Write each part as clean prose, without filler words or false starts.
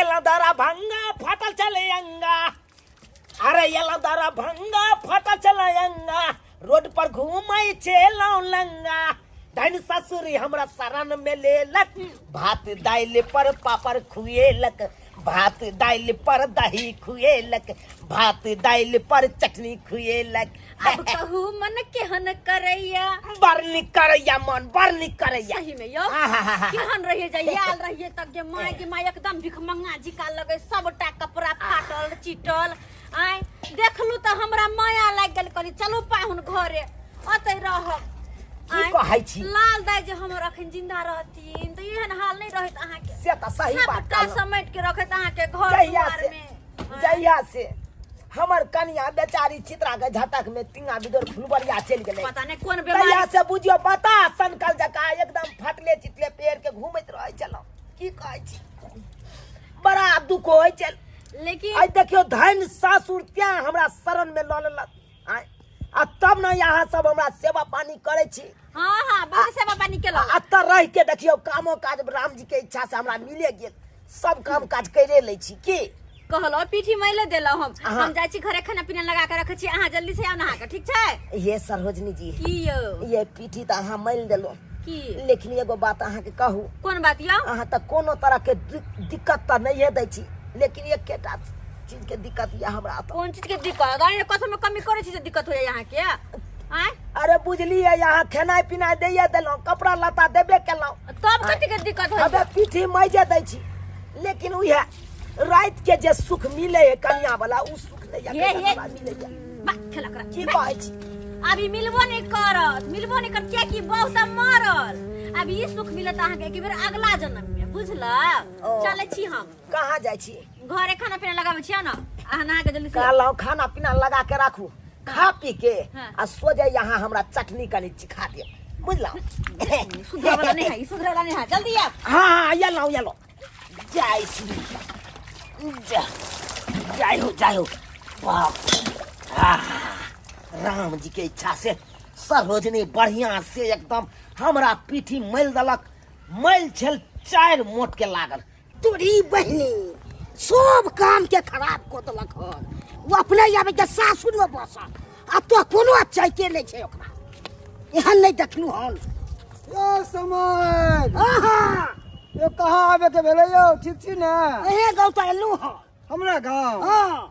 एला दारा भंगा फाटल चले अंगा। अरे एला दारा भंगा फाटल चले अंगा। रोड पर घूमै छे लौलंगा। धन ससुरी हमरा शरण में लेलक। भात दाल पर पापड़ खुएलक। भात दाल पर दही खुएलक। भात दाल पर चटनी खुएलक। अब कहू मन केहन करैया। बरनी करैया मन बरनी करैया। सही में यो केहन रहिए जयाल रहिए तक जे माय एकदम भिखमंगा जिका लगे। सबटा कपड़ा फाटल चिटल। आय देखलू त हमरा माया लाग गेल। कहली चलू पाहुन घरे अतै रहब। की कहै छी लाल दाई जे हमर अखन जिंदा रहतीन त एहन हाल नहीं रहत अहाँ के। से त सही बात का समेट के रखत अहाँ के घर द्वार में। जहिया से हमर कन्या बेचारी चित्रा के झटक में तिंगा बिदर फुलबरिया चल गेलै। पता नहीं कोन बीमारी तहिया से बुझियो बता सनकल जका एकदम फटले चितले पेड़ के घूमैत रहै छलौ। की कहै छी बड़ा दुख होय छल। लेकिन आई देखियो धन सासुर त्या हमरा शरण में ल लेलक। आ तब न यहाँ सब हमरा सेवा पानी करे छी। हाँ बहुत सेवा पानी केलो। अत रह के देखियो कामो काज राम जी के इच्छा से हमरा मिले गेल। सब काम काज करे ले छी की कहलो पीठी मैले देलो। हम जाय छी घरे खाना पीना लगा के रखे छी। अहाँ जल्दी से आउ नहा के ठीक छै। ये सरोजनी जी की यो ये पीठी त अहाँ मैल देलो की। लेकिन एगो बात अहाँ के कहू। कोन बात यो अहाँ त कोनो तरह के दिक्कत त नहीं दै छी। लेकिन एकेटा चीज के दिक्कत या हमरा त। कौन चीज के दिक्कत गाड़ी कसम में कमी करे छी जे दिक्कत होय यहाँ के। आय अरे बुझलिए यहाँ खाना पीना दैया देलो कपड़ा लता देबे केलो। तब कथि के दिक्कत होय। अबे पीठी मैजे दै छी। लेकिन उहे रात के जे सुख मिले है कन्या वाला उ सुख नहीं मिले। बा खेला कर की कहै छी अभी मिलबो नहीं करत। मिलबो नहीं कर क्या की बहुत मरल। अभी ई सुख मिलत अहाँ के एक बेर अगला जन्म में बुझला। चले छी हम कहाँ जाय छी। घरे खाना पीना लगावे छी ना। अहाँ नहा के जल्दी से कहलौ खाना पीना लगा के राखू। खा पी के आ सो जाए यहाँ हमरा चटनी कनी चिखा दे बुझला। सुधरा वाला नहीं है ई सुधरा वाला नहीं है। जल्दी आ। हाँ ये लो जय श्री जय हो बाप। राम जी के इच्छा से सरोजनी बढ़िया से एकदम हमरा पीठी मैल दलक। मैल छल 4 मोट के लागल। तोरी बहनी सब काम के खराब को दलक ह। वो अपने आबे के सासुर में बस आ तो कोनो चाहते नहीं छे ओकरा। एहन नहीं देखलू हन यो समाज। आहा यो कहाँ आवे के भेले यो ठीक छी ना। एहे गाँव तो एलू ह हमरा गांव। हाँ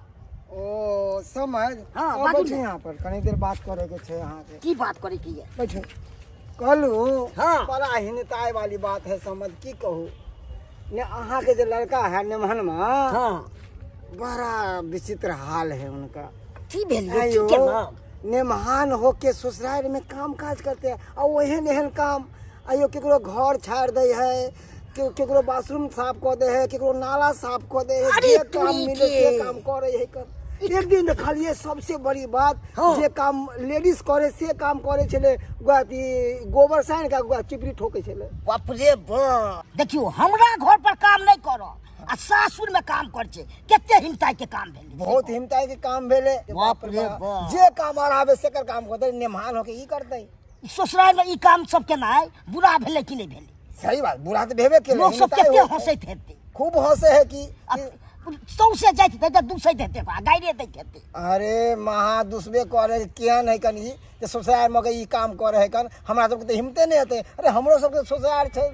ओ समझ। हाँ, अब बाजू बैठे ने। यहाँ पर कनी देर बात करे के छे यहाँ के। की बात करे की है। बैठे कहलू हाँ। बड़ा हिनताई वाली बात है समझ की कहू ने अहाँ के जो लड़का है निमहन में हाँ बड़ा विचित्र हाल है उनका। की भेल ये आयो, की के नाम निमहान होके ससुराल में काम काज करते हैं और एहन एहन काम आयो केकरो घर छाड़ दे है केकरो बाथरूम साफ कर दे है केकरो नाला साफ कर दे है। अरे जे काम तुई मिले के। से काम करे है कर। एक दिन देखलिए सबसे बड़ी बात हाँ। जे काम लेडीज करे से काम करे छले गुआती गोबर साइन का गुआ चिपरी ठोके छले। बाप रे बाप। देखियो हमरा घर पर काम नहीं करो आ सासुर में काम कर छे। केते हिमताई के काम भेल। बहुत हिमताई के काम भेले। बाप रे बाप। जे काम आवे से कर काम करते निमहान होके ई करते। ससुराल में ई काम सब के ना बुरा भेले कि नहीं भेले। सही बात बुरा तो भेबे के लोग सब केते हंसैत हेते। खूब हंसे है कि सौसे जाइत हेते दूसैत हेते गाइरे दैत हेते। अरे महा दुसबे करे केहन है कनी जे ससुराल में ई काम करे है कन हमरा सब के तो हिम्मते नहीं होते। अरे हमरो सब के ससुराल छै।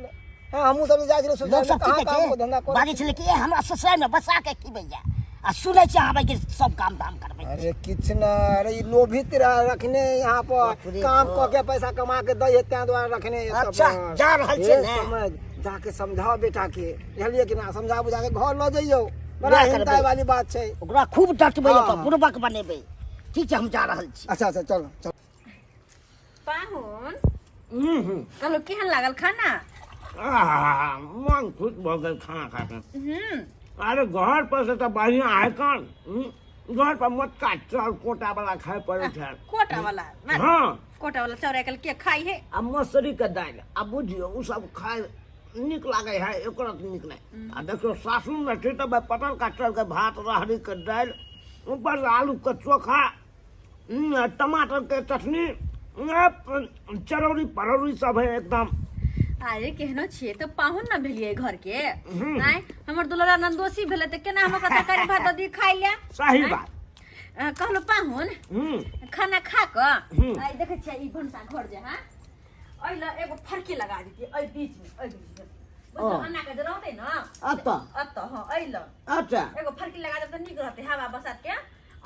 हां हमहु सब जाय छले लोग ससुराल सब में कहां काम को धंधा के करे। बाजी छले कि हमरा ससुराल में बसा के की भैया आ सुनै छी आबै के सब काम धाम करबै। अरे किछ न अरे ई लोभित रखने यहाँ पर काम क के पैसा कमा के दे त्या द्वारा रखने। अच्छा जा रहल छे ने समझ जाके समझाओ बेटा के बुझलिए कि ना समझा बुझा के घर ल जइयो। बड़ा हिंताई वाली बात छै। ओकरा खूब डटबै हाँ। अपन पूर्वक बनेबै। ठीक छै हम जा रहल छी। अच्छा चलो चलो पाहुन कहलो केहन लागल खाना। मन खुश भ गए खाना खा के। अरे घर पर से तो बढ़िया है कौन। घर पर मोटका चाउर कोटा वाला खाए पड़े थे। कोटा वाला हाँ कोटा वाला चाउर के के खाई है। आ मसूरी के दाल आ बुझियो उ सब खाए निक लागे है एकरा निक नहीं। आ देखो सासुर में थी तो पटल का चाउर के भात राहड़ी के दाल ऊपर आलू के चोखा टमाटर के चटनी चरौरी परौरी सब है एकदम अरे केहनो छिए तो पाहुन ना भेलिए घर के आय हमर दुलरा नंदोसी भेले त केना हम ओकरा तरकारी भात ददी खाइ ले सही बात कहलो पाहुन खाना खा क आइ देखे छिए ई भनसा घर जे हां ओइला एगो फरकी लगा देती ओइ बीच में बस अन्ना के रहते न अत हां ओइला अच्छा एगो फरकी लगा दे त निक रहते हवा बसात के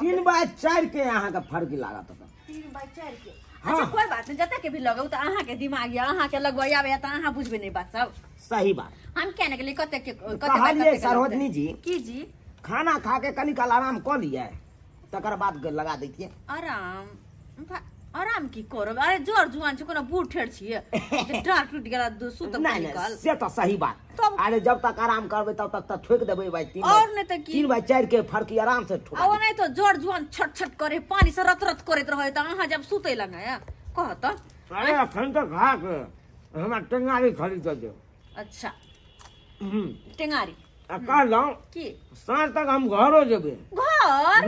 3x4 के यहाँ का फर्क लागत 3x4 के अच्छा कोई बात नहीं जते के भी लगाऊ त अहाँ के दिमाग या अहाँ के लगवाया आवे त अहाँ बुझबे नहीं बात सब सही बात हम कहने के लिए कहलिए सरोजनी जी की जी खाना खा के कनी काल आराम कर लिए तकर बाद लगा देतिए आराम की करब अरे जोर जुआन छ कोनो बूढ़ ठेर छिए जे डार टूट गेला सुत निकल से तो सही बात अरे जब तक आराम करबे तब तक ठोक देबे भाई 3 और नहीं त की 3x4 के फर्क आराम से ठोक अब नहीं तो जोर जुआन छट छट करे पानी से रत रत करत रहे त अहाँ जब सुतै लगा कह त अरे अखन तो खा के हमरा टेंगारी खरीद दे अच्छा टेंगारी कहलौ की साँझ तक हम घरो जेबे घर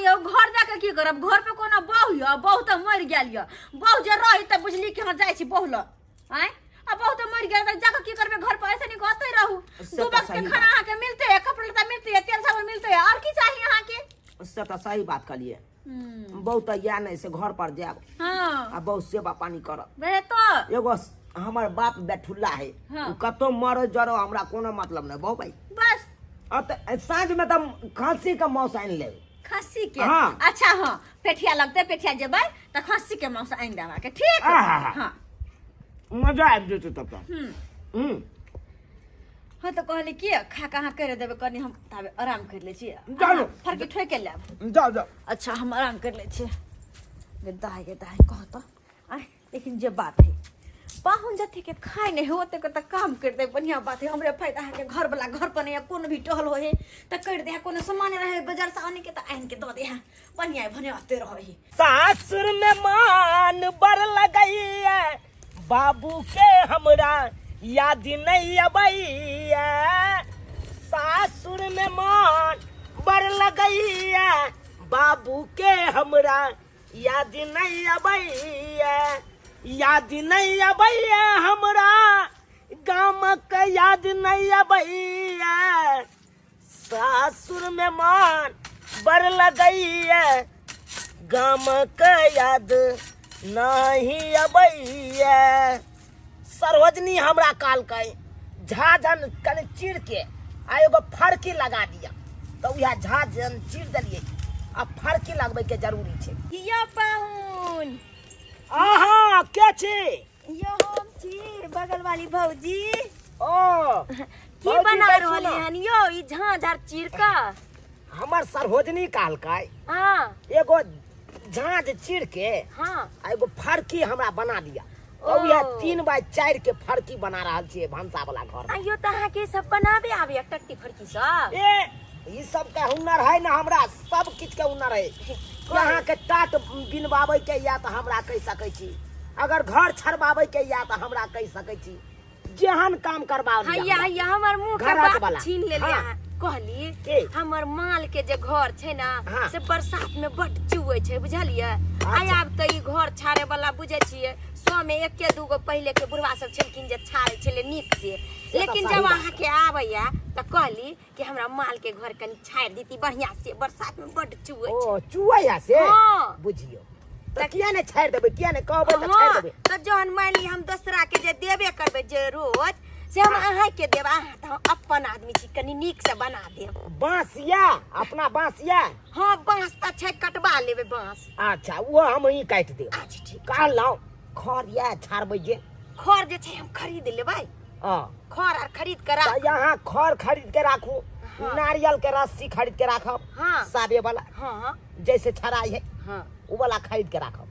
यो घर जाके की करब घर पे कोनो बहु या बहु त मर गेल या बहु जे रही त बुझली कि हम जाय छी बहु ल आय आ बहु त मर गेल त जाके की करबे घर पे ऐसे नहीं कहते रहू दो वक्त के खाना आके मिलते है कपड़ा लत्ता मिलते है तेल साबुन मिलते है और की चाहिए यहां के उससे तो सही बात कहलिए बहुत या नहीं से घर पर जाब हां आ बहुत सेवा पानी करब बे तो एगो हमर बाप बैठुल्ला है उ कतो मरो जरो हमरा कोनो मतलब नहीं बहु भाई बस अब साँझ में तो खांसी का मौस आन ले खस्सी के अच्छा हां पेठिया लगते पेठिया जेबै त खस्सी के मांस आइन देबा के ठीक हां मजा आ जेते तब तक हां तो कहले की खा कहां करे देबे कनी हम ताबे आराम कर ले छी जाओ फरके ठोके लेब जाओ अच्छा हम आराम कर ले छी दाई कह तो आ लेकिन जे बात है पाहुन जथे के खाए नहीं होते के त काम कर दे बढ़िया बात है हमरे फायदा है के घर वाला घर पर नहीं कोन भी टहल हो है त कर दे कोनो सामान रहे बाजार से आने के त आइन के दे दे बढ़िया भने आते रही सासुर में मान बर लगैया बाबू के हमरा याद नहीं अबैया सासुर में मान बर लगैया बाबू के हमरा याद नहीं अबैया याद नहीं अबैया हमरा गाम के याद नहीं अबैया सासुर में मान बर लगैया गाम के याद नहीं अबैया सरोजनी हमरा काल के झाझन कने चीर के आ एगो फरकी लगा दिया तो यह झाझन चीर दिलिए अब फरकी लगबे के जरूरी छे किया पाहुन आहा के छी यो हम छी बगल वाली भौजी ओ की बना रहली हन यो ई झाझर चीर का हमर सरोजनी काल का हां एगो झाझ चीर के हां एगो फरकी हमरा बना दिया और यह 3x4 के फरकी बना रहल छे भंसा वाला घर आइयो त अहाँ के सब बनाबे आबे टट्टी फरकी सब ए ई सब का हुनर है ना हमरा सब किछ के हुनर है यहाँ के टाट बिनवावे के या तो हमरा कह सकै छी अगर घर छरबावे के या तो हमरा कह सकै छी जेहन काम करबा हैया हमर मुंह के बात छीन ले लिया कहली हमर माल के जे घर छे ना से बरसात में बड चुए छे बुझलिए आय आब त ई घर छाड़े वाला बुझे छिए 100 में एके दूगो पहले के बुढ़वा सब छलकिन जे छाड़े छले नीक से लेकिन जब अहाँ के आबैया त कहली कि हमरा माल के घर कनी छाड़ दीती बढ़िया से बरसात में बड चुए ओ चुआ से बुझियो त किया ने छाड़ देबे किया ने कहबे त छाड़ देबे त जहन मानी हम दूसरा के जे देबे करबे जे रोज से हम अहाँ के देब अहाँ त अपन आदमी छी कनी नीक से बना देब बांसिया अपना बांसिया हां बांस त छै कटवा लेबे बांस अच्छा वो हम ही काट दे अच्छा ठीक काल लाओ खर या छाड़बै जे खर जे छै हम खरीद लेबै हां खर आर खरीद के राख यहाँ खर खरीद के राखू नारियल के रस्सी खरीद के राखब हां साबे वाला हां जैसे छराई है हां उ वाला खरीद के राखब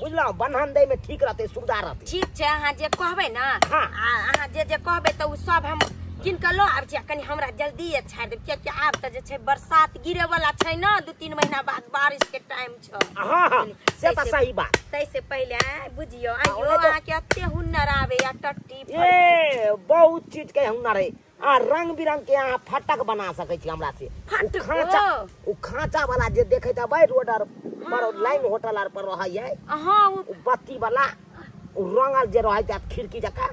बुझलौ बन्हन दे में ठीक रहते सुविधा रहते ठीक छै अहाँ जे कहबै ना अहाँ जे जे कहबै त उ सब हम किन के लो आब छै कनी हमरा जल्दी छाड़ देब किया आब त जे छै बरसात गिरे वाला छै ना 2-3 महीना बाद बारिश के टाइम छ हां से त सही बात तै से पहले बुझियो आइयो अहाँ के एते हुनर आवे या टट्टी ए बहुत चीज के हुनर है आ रंग बिरंग के यहाँ फटक बना सकै छी हमरा से उ खांचा वाला जे देखै त भाई रोड पर लाइन होटल आर पर रहै है हां उ बत्ती वाला उ रंगल जे रहै त खिड़की जका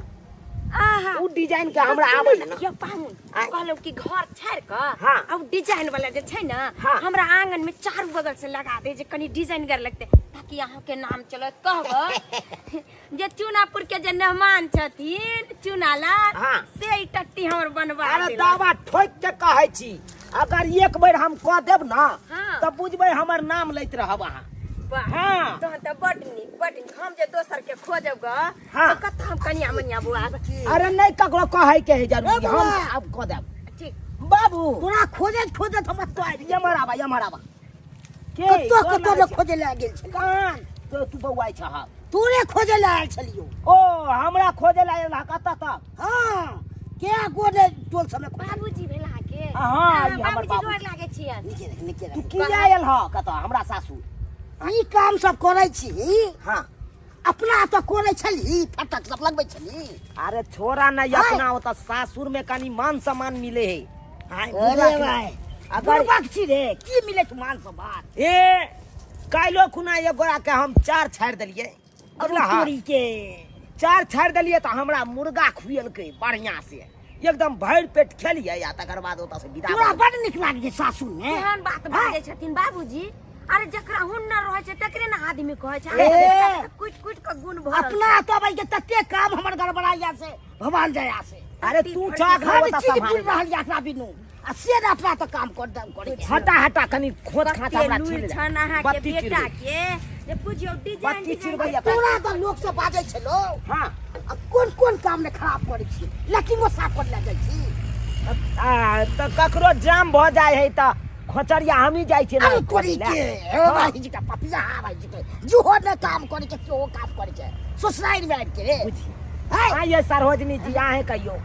आहा उ डिजाइन के हमरा आबै है ना यो पाहुन आय। कहलो कि घर छाड़ क हाँ। अब डिजाइन वाला जे छै ना हाँ। हमरा आंगन में चारों बगल से लगा दे जे कनी डिजाइनगर लगते ताकि यहाँ के नाम चलो कहब जे चुनापुर के जे मेहमान छथिन चुनालाल हाँ। से ई टट्टी हमर बनवा अरे देला। दावा ठोक के कहै छी अगर एक बेर हम कह देब ना हाँ। तब बुझबै हमर नाम लैत रहब अहाँ वाह हाँ। तहन त बड नीक हम जे दोसर के खोजब ग हाँ। तो कत हम कनिया मनिया बुआ अरे नहीं ककरो कहै के है जरूरी ए हम बउआ। अब कह देब ठीक बाबू तोरा खोजत हम तो आबि यमर आबा के कतो डर कतो लागै ले छै? खोजे ले गेल छल कान तो तू बौआइ छ तोरे खोजे ले आयल छलियो ओ हमरा खोजे ला आयल कत तक हाँ के गोरे टोल समय बाबूजी भेला के हाँ, ई हमर बाबूजी बाबूजी। गोर लागे छियन निके तू की आयल ह कत हमरा सासू ई काम सब करै छी हाँ अपना तो करे छली फटक सब लगबै छली अरे छोरा नहीं हाय। अपना होता सासुर में कनी मान सम्मान मिले है हाय, अरे बुझलक भाई नहीं? अगर बुढ़बक छी रे की मिले मान सब बात ए काइलो खुना ये गोरा के हम 4 छाड़ देलिए अगला हाथ तोरी के 4 छाड़ देलिए तो हमरा मुर्गा खुएल के बढ़िया से एकदम भर पेट खेलिए या तकर बाद ओता से विदा तोरा भऽ बड़ निक लागे सासुर में एहन बात बाजै छथिन बाबूजी अरे जकरा हुनर रहै छै तकरे ना आदमी कहै छै ए। कुछ कुछ के गुण भरल अपना तो भाई के तते काम हमर गड़बड़ाइया से भगवान दया से अरे तू चाक हर होता चीज संभाल बुझ रहल यात्रा बिनु आ से ना अपना तो काम कर दम करे के। हटा हटा कनी खोद खाता हमरा लुइर छील छन अहाँ के बत्ती बेटा चिरबै के जे बुझियो डिजाइन बत्ती चिरबै तोरा तो लोग से बाजै छलो हां आ कोन कोन काम ने खराब करै छी लेकिन वो साफ कर ले छी आ त ककरो जाम भ जाय है त खोचरिया हमी जाय छै अरे ना तोरी के ओ भाई जी का पपिया भाई जी के जो हो ने काम करे के तो काम करे के ससुराल में आबि के रे बुझी हाय हाँ ये सरोजनी जी आहे कहियो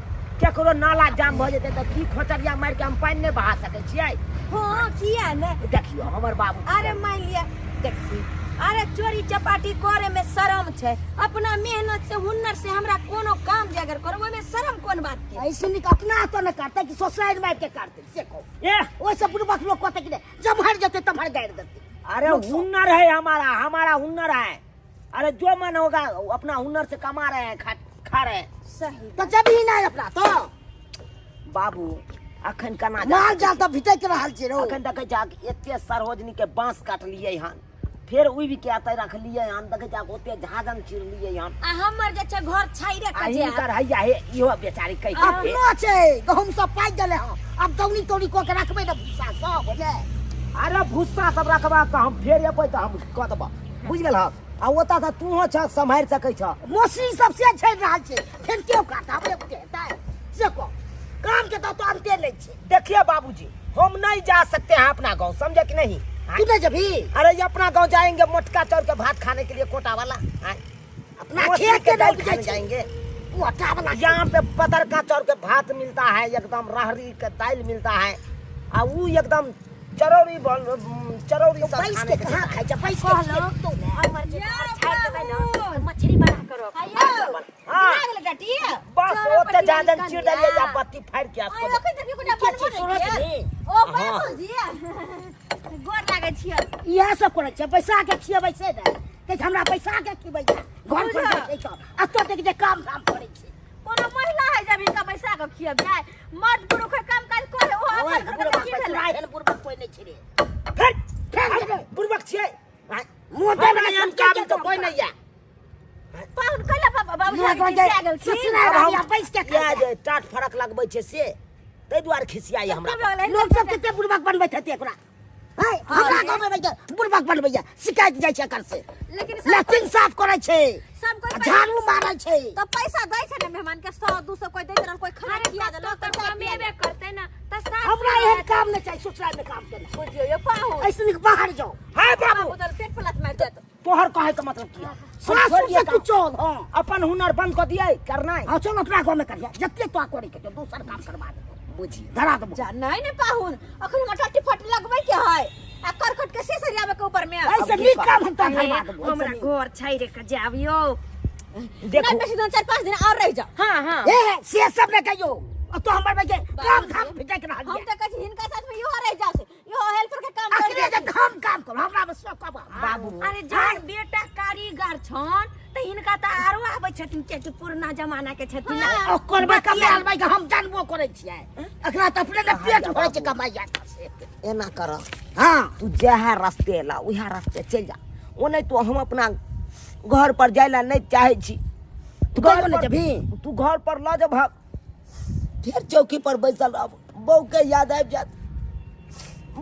केकरो नाला जाम भ जेतै त की खोचरिया मार के हम पानि नहीं बहा सकै छियै हां किया ने देखियो हमर बाबू अरे मान लिया देखी अरे चोरी चपाटी करे में शरम छै अपना मेहनत से हुनर से हमरा कोनो काम जे अगर करबै में शरम कोन बात के ऐसे निक अपना तो न करते कि ससुराल में आबि के करते से को ए ओइ सब बुढ़बक लोग कहते कि जब हट जाते तब हट गाड़ देते अरे हुनर है हमारा हुनर है अरे जो मन होगा अपना हुनर से कमा रहे हैं खा रहे हैं सही तो जमीन है अपना तो बाबू अखन कना माल जाल तो भिटे के रहल छी रो अखन देखे जा एते सरोजनी के बांस काटलिए हन फिर उब के आते रखलिए हन देखे जा ओते झाजन चिरलिए हन आ हमर जे छै घर छाइरे आ के जे हिनकर हैया हे इहो बेचारी कहि के अपनो छै गहूम सब पाइ गेले ह अब दौनी तौनी को के रखबे न भूसा सब हो जाए अरे भूसा सब रखबा त हम फेर एबै त हम क देब बुझ गेल ह आ ओता त तू हो छ संभाल सकै छ मोसी सब से छै रहल छै फिर क्यों काटा हमरे कहता है से को काम के तो अंते ले छै देखिए बाबूजी हम नहीं जा सकते हैं अपना गांव समझे कि नहीं तू नहीं जभी अरे ये अपना गांव जाएंगे मोटका चौर के भात खाने के लिए कोटा वाला अपना मोसी खेत के के दाल लोग खाने जाए जाएंगे मोटा वाला यहाँ पे पतर का चौर के भात मिलता है एकदम रहरी का दाल मिलता है आ वो एकदम चरौरी चरौरी सब पैस खाने के के कहां लिए। खाइ छै पैस कहलो के हमर जे घर छाइर देबै न मछली बना करो हाँ लागल गटी बस ओते जाजन चिर देलिए या बत्ती फाड़ के आइ आपको अखन तक कोटा बनबो ओ बाबूजी गोर लागे छियै इएह सब करे छै पैसा के खियबै से ने कि हमरा पैसा के खिबै घर पर जाय छै आ तो तक जे काम काम करे छै कोनो महिला है जब इनका पैसा के खियब जाय मर्द पुरुष के काम काज करे ओ ओए अपन घर के की भेलै राहल बुढ़बक कोई नहीं छै रे फिर फेर बुर्बक छिए मोटे हमरा हम काम तो कोई नहीं है पाहुन कैला बाबूजी मोटे के खिया गेल छी ससुराल अब हम हम पैस के क्या जे टाट फरक लगबै छै से तै दुआरे खिसियाई हमरा लोग सब कते बुढ़बक बनबै छै एकरा है हमरा गांव में बैठे बुढ़बक बनबै शिकायत जाइ छै कर से लेकिन लैट्रिन साफ करे छै सब कोई झाड़ू मारै छै तो पैसा दै छै ना मेहमान के 100 200 कोई दै छै कोई खाना खिया देलक तो कमेबे करते ना त साफ हमरा एहन काम नहीं चाहिए ससुराल में काम करना बुझियो यो पाहुन ऐसे निक बाहर जाओ हाय बाबू बोतल पेट पलट मार देत तोहर कहे का मतलब की है सासुर से तू चल हां अपन हुनर बंद कर दिए करना है हां चल अपना गांव में कर जत्ते तो करे के दूसर काम करवा दे बुझी धरा दे जा नहीं ने पाहुन अखन मटा टिफट लगबै के है आ करकट के से सरियावे के ऊपर में ऐसे निक काम हम तो करवा दे हमरा घर छाइरे के जाबियो देखो ना बेसी 4-5 दिन और रह जा हां हां ए से सब ने कहियो तो हमर में के काम धाम फिटे के रहल हम त कहै छी हिनका साथ में इहो रह जा से इहो हेल्पर के काम कर आखिर जे हम काम कर हमरा में सब काम बाबू अरे जान बेटा कारीगर छन त हिनका त आरो आबै छथिन के पुराना जमाना के छथिन ओ करबे कमाल भाई हम जानबो करे छियै एकरा त अपने ने पेट भरै छै कमाइया से एना कर हां तू जहाँ रास्ते ला वहाँ रास्ते चल जा वो नहीं तो हम अपना घर पर जाए ला नहीं चाहे छी तू घर पर जभी तू घर पर ल जा भाग फिर चौकी पर बैसल अब बहू के याद आबि जात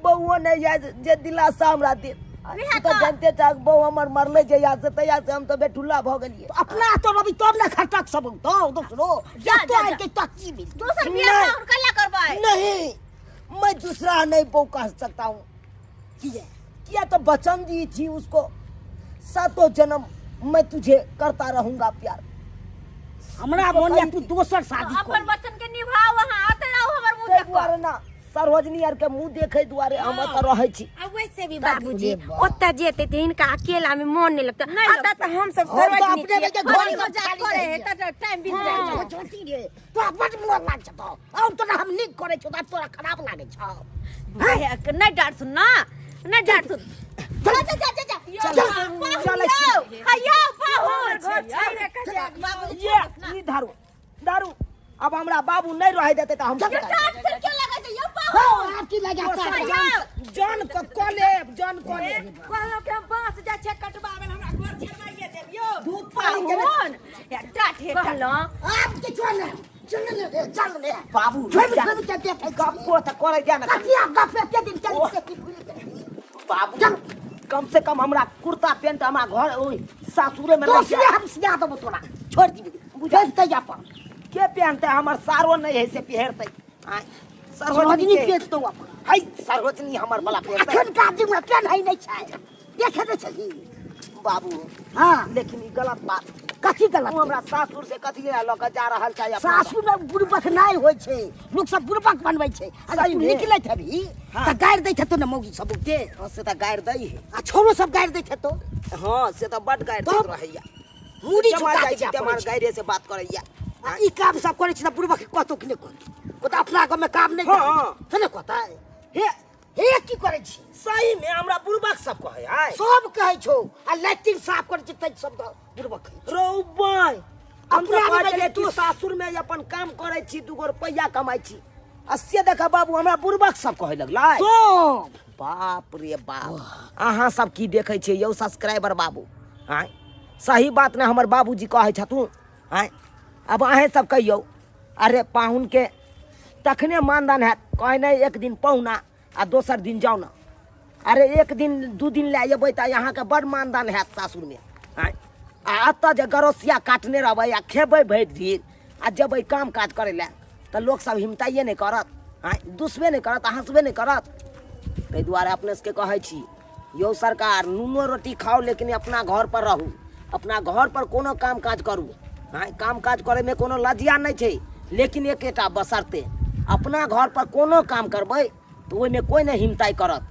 बहू नहीं याद जे दिलासा हमरा दे तू तो जानते था बहू हमर मरले जे याद से तैयार से हम तो बेठुल्ला भ गेलिए अपना तो रवि तब ना खटक सब तो दूसरो जा, तो जा, है जा। के तकी मिल दोसर बियाह नहीं। और कल्ला करबै नहीं मैं दूसरा नहीं बहू कह सकता हूँ किया तो वचन दी थी उसको सातों जन्म मैं तुझे करता रहूंगा प्यार हमरा मोनिया तू दोसर शादी अपन कर वचन के निभाओ वहां आते रहो हमर मुंह ताहि देख दुआरे ना सरोजनी आर के मुंह देखे दुआरे हम एतऽ रहै छी आ वैसे भी बाबूजी ओत्ता जेते ते इनका अकेला में मन नहीं लगता नहीं आता तो हम सब हम तो सरोजनी अपने छियै। के घर घर में मजाक करे है त टाइम बीत जाय छै छोटी रे तो अपन मोन लाग छ तो और तो हम नीक करे छ त तोरा खराब लागे छ नहीं डांट सुन ना नहीं डांट सुन जा जा जा जा चल हयो पाहुन घर छै रे कहिया ये ई दारू दारू अब हमरा बाबू नहीं रह देते तो हम डांट फिर क्यों लगा छै यो पाहुन हो आपकी लगा जान को कॉले जान कॉले कहलो के हम बांस जा छै कटबावे हमरा घर छरवाइए देबियो दूध पानी के पाहुन या डांट है कहलो आप के चल चल ले बाबू छोड़ के देखे गप्पो त करे जा ना कतिया गप के दिन चल से बाबू कम से कम हमरा कुर्ता पैंट हमरा घर ओइ सासुरे में तो रह से हम सिया दबो तोरा छोड़ दी बुझते जा पर के पहनते हमर सारो नहीं है से पहिरते आय सरोजनी पेट तो अपन हाय सरोजनी हमर वाला पहिरते अखन का दिन में केन है नहीं छै देखे दे छै बाबू हां लेकिन ई गलत बात कथी तू गलत हमरा सासुर से कथी ले ल के जा रहल छै अपना सासुर में बुड़बक नहीं होय छै लोग सब बुड़बक बनबै छै अगर सही तू में। निकलैत हबी हाँ। त गाड़ दैत तो न मौगी सब के हां से त गायर दई है आ छोरो सब गाड़ दैत तो हां से त बड गायर तो दैत रहैया मुड़ी जमा छुटा जाइ के छै जा हमर गायरे से बात करैया आ ई काम सब करे छी त बुड़बक कतो कि नहीं कर को त अपना गाँव में काम नहीं हाँ। है ना कहता है हे की करे छी सही में हमरा बुरबक सब कहे आय सब कहै छौ आ लैट्रिन साफ करे छी तै सब बुड़बक रौबाय अपना अपना में में तू सासुर में अपन काम करे छी 2 रुपया कमाई छी अस्से देखा बाबू हमरा बुरबक सब कहे लगलै सब बाप रे बाप अहाँ सब की देखे छियै यौ सब्सक्राइबर बाबू आय सही बात ने हमर बाबूजी कहे छथुन आय अब अहें सब कहियौ अरे पाहुन के तखने मानदान हैत कहे नहीं एक दिन पहुना आ दोसर दिन जाओ ना अरे एक दिन 2 दिन ले अबै त यहाँ के बड़ मानदान हैत सासुर में आय आ अतः जे गरोसिया काटने रहबै आ खेबै भरि दिन आ जेबै काम काज करे ले त लोग सब हिमताइए नहीं करत आय दुसबे नहीं करत हंसबे नहीं करत ताहि दुआरे अपने सबके कहै छी यौ सरकार नूनो रोटी खाओ लेकिन अपना घर पर रहू अपना घर पर कोनो काम काज करू हाँ काम काज करे में कोनो लजिया नहीं छै लेकिन एकेटा बसरते अपना घर पर कोनो काम करबै तो ओहिमे कोई नहीं हिमताई करत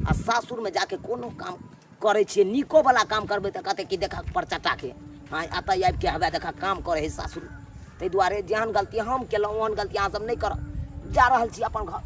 आ सासुर में जाके कोनो काम करे छियै नीको वाला काम करबै तऽ कहते कि देखा पर चटा के हाँ अतः आबि के हवा देखा काम करे है सासुर ताहि दुआरे जेहन गलती हम केलहुँ ओहन गलती अहाँ सब नहीं करब जा रहल छी अपन घर